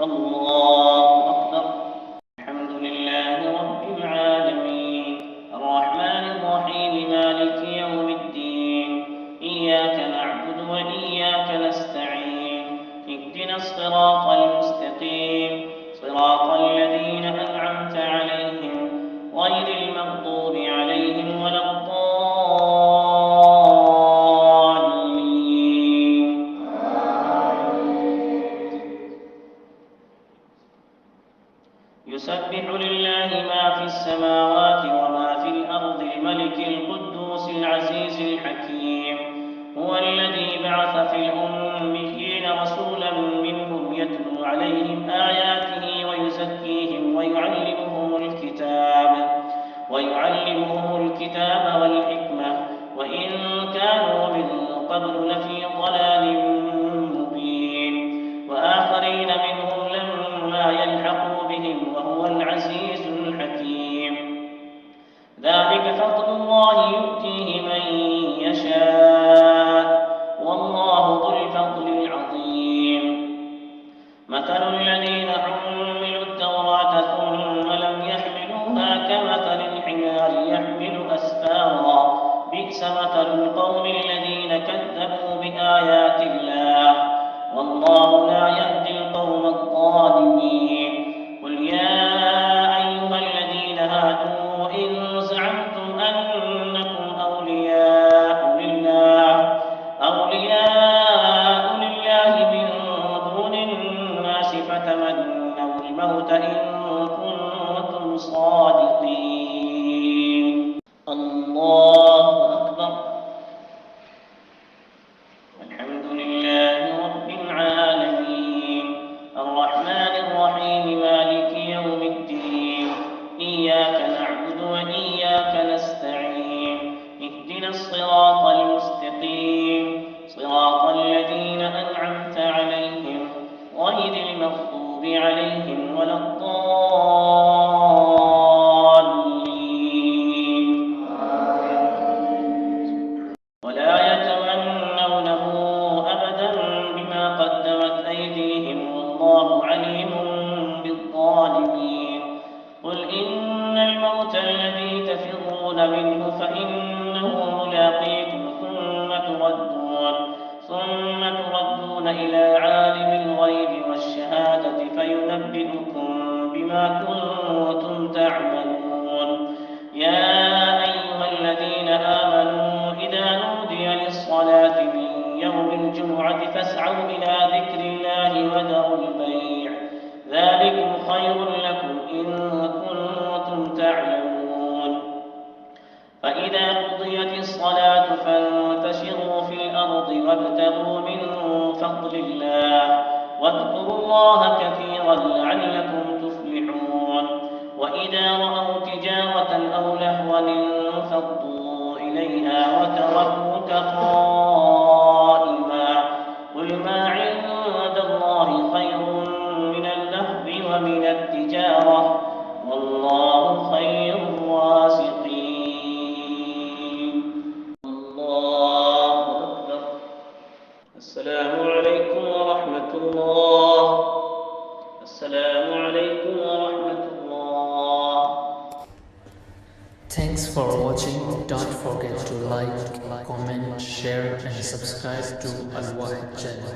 الله أكبر. الحمد لله رب العالمين الرحمن الرحيم مالك يوم الدين إياك نعبد وإياك نستعين اهدنا الصراط المستقيم صراط الذين أنعمت عليهم غير المغضوب عليهم ولا الضالين. يسبح لله ما في السماوات وما في الأرض الملك القدوس العزيز الحكيم. هو الذي بعث في الأميين رسولا منهم يتلو عليهم آياته ويزكيهم ويعلمهم الكتاب والحكمة وإن كانوا من قبل لفي ضلال مبين وآخرين منهم لما يلحقوا بهم وهو العزيز الحكيم. ذلك فضل الله يؤتيه من يشاء والله ذو الفضل العظيم. مثل الذين حملوا التوراة ثم لم يحملوها كمثل الحمار يحمل أسفارا بئس مثل القوم الذين كذبوا بآيات الله والله لا يهدي القوم الظالمين. قل يا أيها الذين هادوا إن زعمتم أنكم أولياء لله من دون الناس فتمنوا الموت إن كنتم صادقين. الله أكبر. الحمد لله رب العالمين الرحمن الرحيم مالك يوم الدين إياك نعبد وإياك نستعين اهدنا الصراط المستقيم صراط الذين أنعمت عليهم غير المغضوب عليهم ولا الضالين. ولا يتمنونه أبدا بما قدمت أيديهم والله عليم بالظالمين. قل إن الموت الذي تفرون منه فإنه ملاقيكم ثم تردون إلى عالم الغيب والشهادة فينبئكم بما كنتم تعملون. يا أيها الذين آمنوا إذا نودي للصلاة من يوم الجمعة فاسعوا إلى ذكر الله وذروا البيع ذلكم خير لكم إن كنتم تعلمون. فإذا قضيت الصلاة فانتشروا في الأرض وابتغوا من فضل الله واذكروا الله كثيرا لعلكم تفلحون. وإذا رأوا تجارة أو لهوا انفضوا إليها وتركوك قائما قل ما عند الله خير من اللهو ومن التجارة والله خير الرازقين. الله أكبر. السلام عليكم ورحمة الله. السلام عليكم ورحمة الله. Thanks for watching. Don't forget to like, comment, share and subscribe to Al Wahid channel.